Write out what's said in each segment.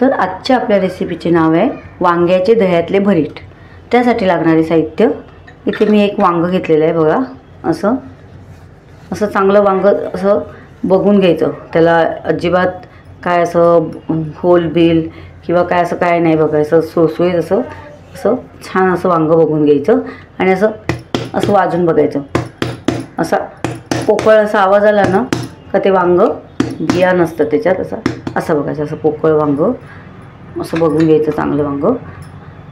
तर आजच्या आपल्या रेसिपीचे नाव आहे वांग्याचे दह्यातले भरीत। त्यासाठी लागणारे साहित्य, इथे मी एक वांग घेतलेलं आहे बघा। असं चांगलं वांग असं बघून घ्यायचं, त्याला अजिबात काय असं होल बिल किंवा काय असं काय नाही बघायचं, सोसोईत असं असं छान असं वांग बघून घ्यायचं आणि असं असं वाजून बघायचं। असा पोकळ असा आवाज आला ना का ते वांग बिया नसतं त्याच्यात, असं बघायचं। असं पोकळ वांग असं बघून घ्यायचं, चांगलं वांग।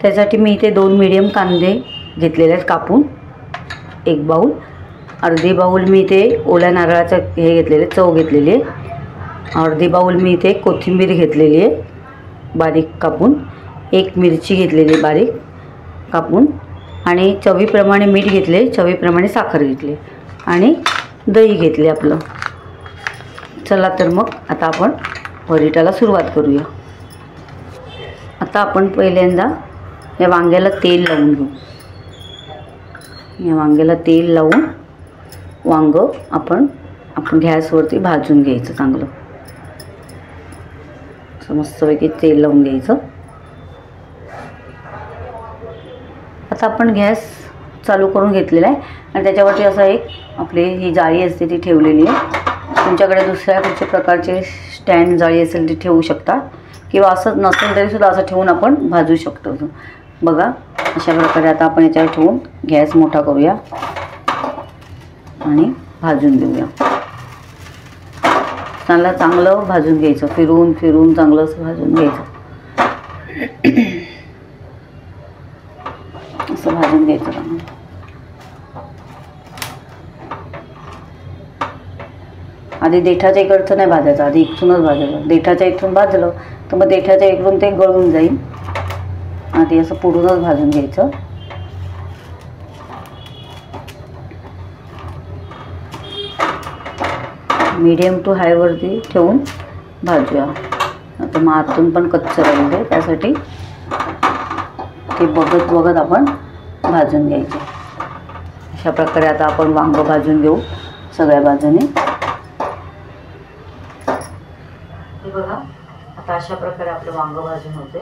त्यासाठी मी इथे 2 मीडियम कांदे घेतलेले आहेत कापून, 1 बाउल, अर्धी बाउल मी इथे ओल्या नारळाचं हे घेतलेले, चव घेतलेली आहे। अर्धी बाउल मी इथे कोथिंबीर घेतलेली आहे बारीक कापून, 1 मिरची घेतलेली बारीक कापून, आणि चवीप्रमाणे मीठ घेतले, चवीप्रमाणे साखर घेतली आणि दही घेतले आपलं। चला तर मग आता आपण भरीताला सुरुवात करूया। आता आपण पहिल्यांदा या वांग्याला तेल लावून घेऊ। या वांग्याला तेल लावून वांग आपण गॅसवरती भाजून घ्यायचं चांगलं, असं मस्तपैकी तेल लावून घ्यायचं। आता आपण गॅस चालू करून घेतलेला आहे आणि त्याच्यावरती असं एक आपली ही जाळी असते ती ठेवलेली आहे। तुमच्याकडे दुसऱ्या कुठच्या प्रकारचे स्टँड जाळी असेल ती ठेवू शकता, किंवा असं नसेल तरी सुद्धा असं ठेवून आपण भाजू शकतो बघा। अशा प्रकारे आता आपण याच्यावर ठेवून गॅस मोठा करूया आणि भाजून घेऊया। चांगलं भाजून घ्यायचं, फिरून फिरून चांगलं असं भाजून घ्यायचं, असं भाजून घ्यायचं चांगलं। आधी देठाच्या इकडचं नाही भाजायचं, आधी इथूनच भाजायचं। देठाच्या इथून भाजलं तर मग देठाच्या इकडून ते गळून जाईल, आधी असं पुढूनच भाजून घ्यायचं। मीडियम टू हायवरती ठेवून भाजूया, आता मग आतून पण कच्चं राहील ते, त्यासाठी ते बघत आपण भाजून घ्यायचे। अशा प्रकारे आता आपण वांग भाजून घेऊ सगळ्या बाजूने। हे बघा, आता अशा प्रकारे आपलं वांग भाजून होते।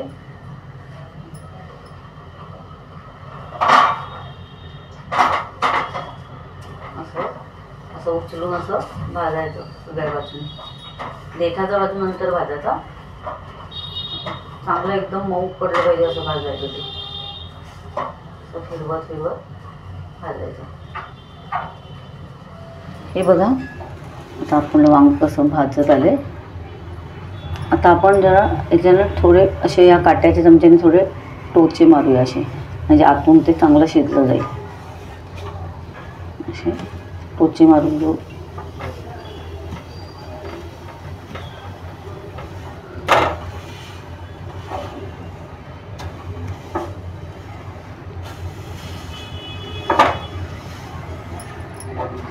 असं उचलून असं भाजायचं सगळ्या बाजूने, देठाचा बाजू नंतर भाजायचा, चांगलं एकदम मऊ पडलं पाहिजे असं भाजायचं ते, असं फिरवत भाजायचं। हे बघा, आता आपण वांग कसं भाजत आले। आता आपण जरा याच्यानं थोडे असे या काट्याच्या चमच्याने थोडे टोचे मारूया असे, म्हणजे आतून ते चांगलं शिजलं जाईल। असे टोचे मारून घेऊ।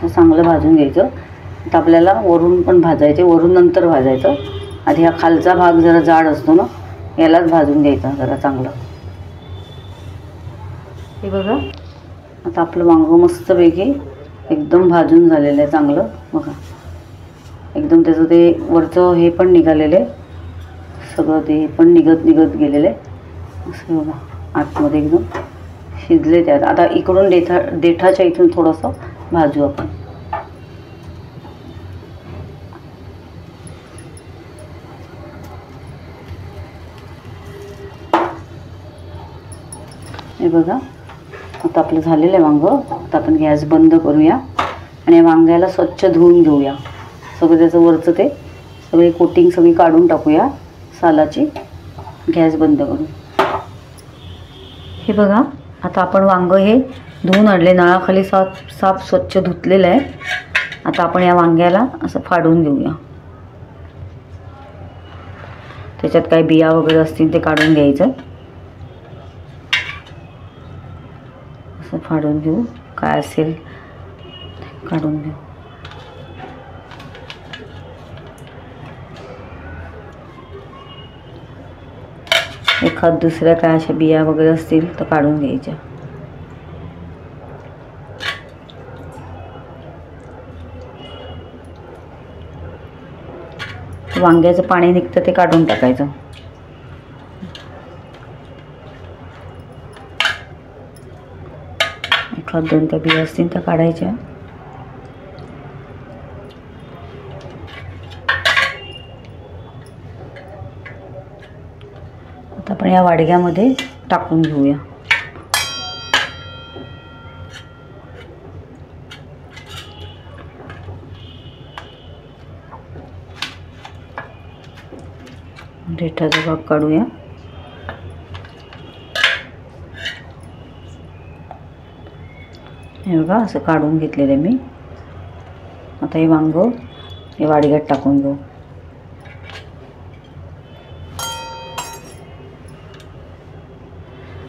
चांगलं भाजून घ्यायचं। आता आपल्याला वरून पण भाजायचे, वरून नंतर भाजायचं। आधी हा खालचा भाग जरा जाड असतो ना, यालाच भाजून घ्यायचा जरा चांगलं। हे बघा, आता आपलं वांग मस्तपैकी एकदम भाजून झालेलं आहे चांगलं बघा। एकदम त्याचं ते वरचं हे पण निघालेलं आहे, सगळं ते पण निघत गेलेलं आहे असं बघा। आतमध्ये एकदम शिजले त्यात। आता इकडून देठाच्या इथून थोडंसं भाजू आपण। हे बघा, आता आपलं झालेलं आहे वांग। आता आपण गॅस बंद करूया आणि वांग्याला स्वच्छ धुवून घेऊया, सगळं त्याचं वरचं ते सगळी कोटिंग सगळी काढून टाकूया सालाची, गॅस बंद करून। हे बघा, आता आपण वांग हे धुवून आणले, नळाखाली साफ स्वच्छ धुतलेलं आहे। आता आपण या वांग्याला असं फाडून घेऊया, त्याच्यात काही बिया वगैरे असतील ते काढून घ्यायचं। असं फाडून घेऊ, काय असेल काढून घेऊ। एखाद दुसऱ्या काय अशा बिया वगैरे असतील तर काढून घ्यायच्या। वांग्याचं पाणी निघतं ते काढून टाकायचं। एखाद दोन त्या बिया असतील त्या काढायच्या. आता आपण या वाडग्यामध्ये टाकून घेऊया. देठाचा भाग काढूया. हे बघा असं काढून घेतलेलं आहे मी. आता हे वांग हे वाडग्यात टाकून घेऊ.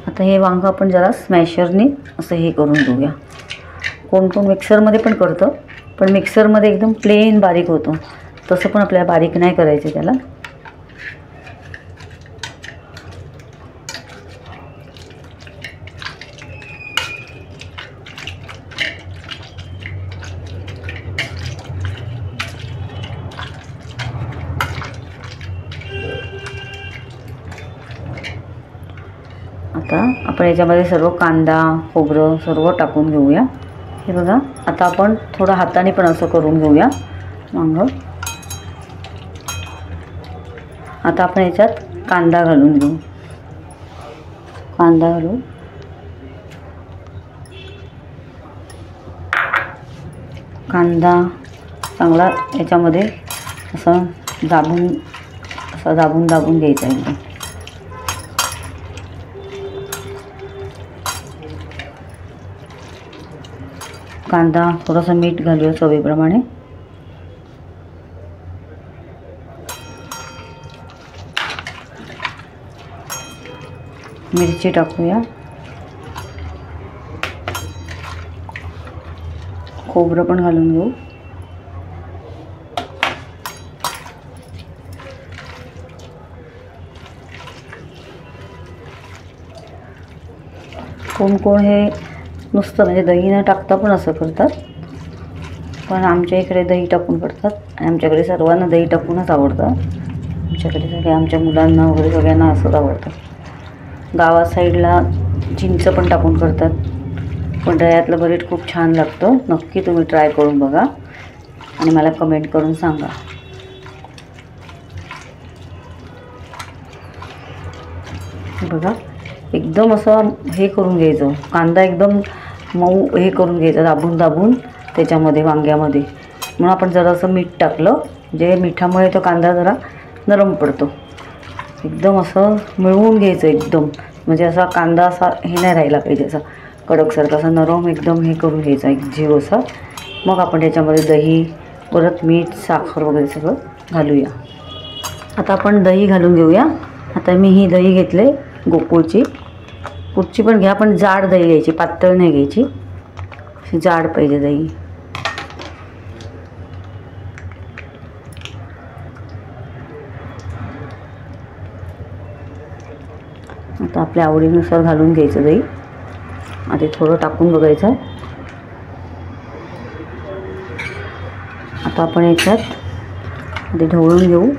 आता हे वांग आपण जरा स्मॅशरने असं हे करून घेऊया. कोण कोण मिक्सरमध्ये पण करतं, पण मिक्सरमध्ये एकदम प्लेन बारीक होतं. तसं पण आपल्याला बारीक नाही करायचं त्याला. आता आपण याच्यामध्ये सर्व कांदा खोबरं सर्व टाकून घेऊया. हे बघा आता आपण थोडं हाताने पण असं करून घेऊया वांग. आता आपण याच्यात कांदा घालून घेऊ. कांदा घालू. कांदा चांगला याच्यामध्ये असं दाबून घ्यायचा एकदम. कांदा थोडंसं मीठ घालूया चवीप्रमाणे. मिरची टाकूया. खोबरं पण घालून घेऊ. कोण कोण हे नुसतं म्हणजे दही न टाकता पण असं करतात, पण आमच्या इकडे दही टाकून करतात आणि आमच्याकडे सर्वांना दही टाकूनच आवडतं. आमच्याकडे सगळ्या आमच्या मुलांना वगैरे सगळ्यांना असंच आवडतं. गावा साईडला चिंच पण टाकून करतात, पण दह्यातलं भरीत खूप छान लागतं. नक्की तुम्ही ट्राय करून बघा आणि मला कमेंट करून सांगा. बघा एकदम असं हे करून घ्यायचं. कांदा एकदम मऊ हे करून घ्यायचं दाबून त्याच्यामध्ये वांग्यामध्ये. म्हणून आपण जरासं मीठ टाकलं म्हणजे मिठामुळे तो कांदा जरा नरम पडतो. एकदम असं मिळवून घ्यायचं एकदम, म्हणजे असा कांदा असा हे नाही राहिला पाहिजे, असा कडकसारखा असा नरम एकदम हे करून घ्यायचा एक जीव असा. मग आपण त्याच्यामध्ये दही परत मीठ साखर वगैरे सगळं घालूया. आता आपण दही घालून घेऊया. आता मी ही दही घेतले गोकुळची. कुठची पण घ्या, पण जाड दही घ्यायची, पातळ नाही घ्यायची, अशी जाड पाहिजे दही. आता आपल्या आवडीनुसार घालून घ्यायचं दही. आधी थोडं टाकून बघायचं. आता आपण याच्यात आधी ढवळून घेऊ.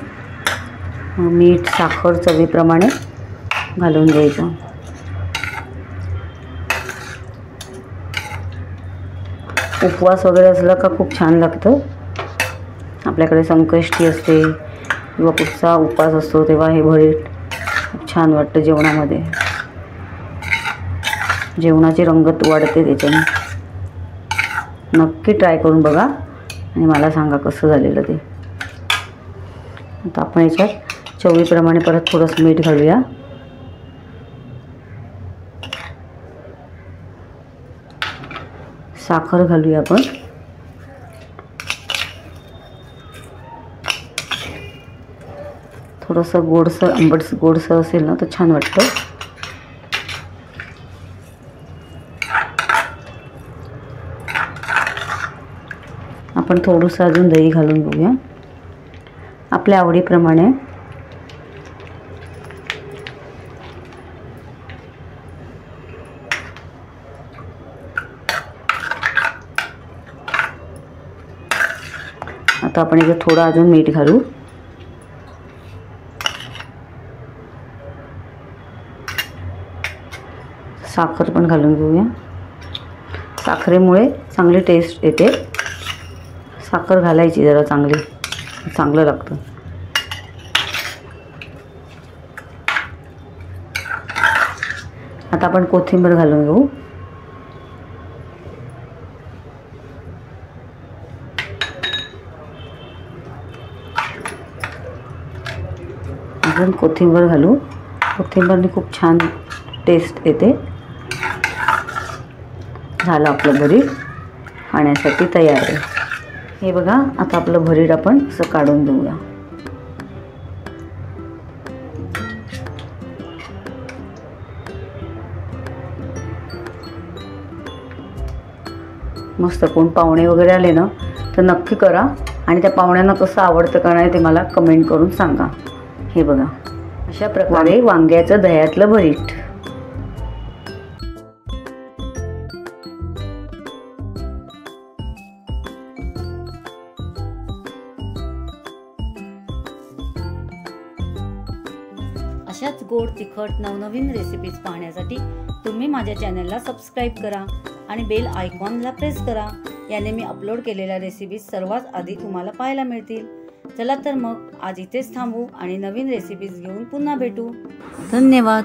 मीठ साखर चवीप्रमाणे घालून घ्यायचं. उपवास वगैरे असला का खूप छान लागतं. आपल्याकडे संकष्टी असते किंवा कुठचा उपवास असतो तेव्हा हे भरीत खूप छान वाटतं जेवणामध्ये. जेवणाची रंगत वाढते त्याच्याने. नक्की ट्राय करून बघा आणि मला सांगा कसं झालेलं ते. आता आपण याच्यात चवीप्रमाणे परत थोडंसं मीठ घालूया. साखर घालूया आपण. थोडंसं गोडसर गोडसर असेल ना तर छान वाटतं. आपण थोडंसं अजून दही घालून बघूया आपल्या आवडीप्रमाणे. आता आपण इथे थोडं अजून मीठ घालू. साखर पण घालून घेऊया. साखरेमुळे चांगली टेस्ट येते. साखर घालायची जरा चांगली, चांगलं लागतं. आता आपण कोथिंबीर घालून घेऊ. अजून कोथिंबीर घालू. कोथिंबीरने खूप छान टेस्ट येते. झालं आपलं भरीत खाण्यासाठी तयार आहे. हे बघा, आता आपलं भरीत आपण असं काढून घेऊया. मस्त. कोण पाहुणे वगैरे आले ना तर नक्की करा आणि त्या पाहुण्यांना कसं आवडतं का नाही ते मला कमेंट करून सांगा. हे बघा, अशा प्रकारे वांग्याचं दह्यातलं भरीत. अशाच गोड तिखट नवनवीन रेसिपीज पाहण्यासाठी तुम्ही माझ्या चॅनलला सबस्क्राईब करा आणि बेल आयकॉनला प्रेस करा. याने मी अपलोड केलेल्या रेसिपीज सर्वात आधी तुम्हाला पाहायला मिळतील. चला तर मग आज इथेच थांबू आणि नवीन रेसिपीज घेऊन पुन्हा भेटू. धन्यवाद.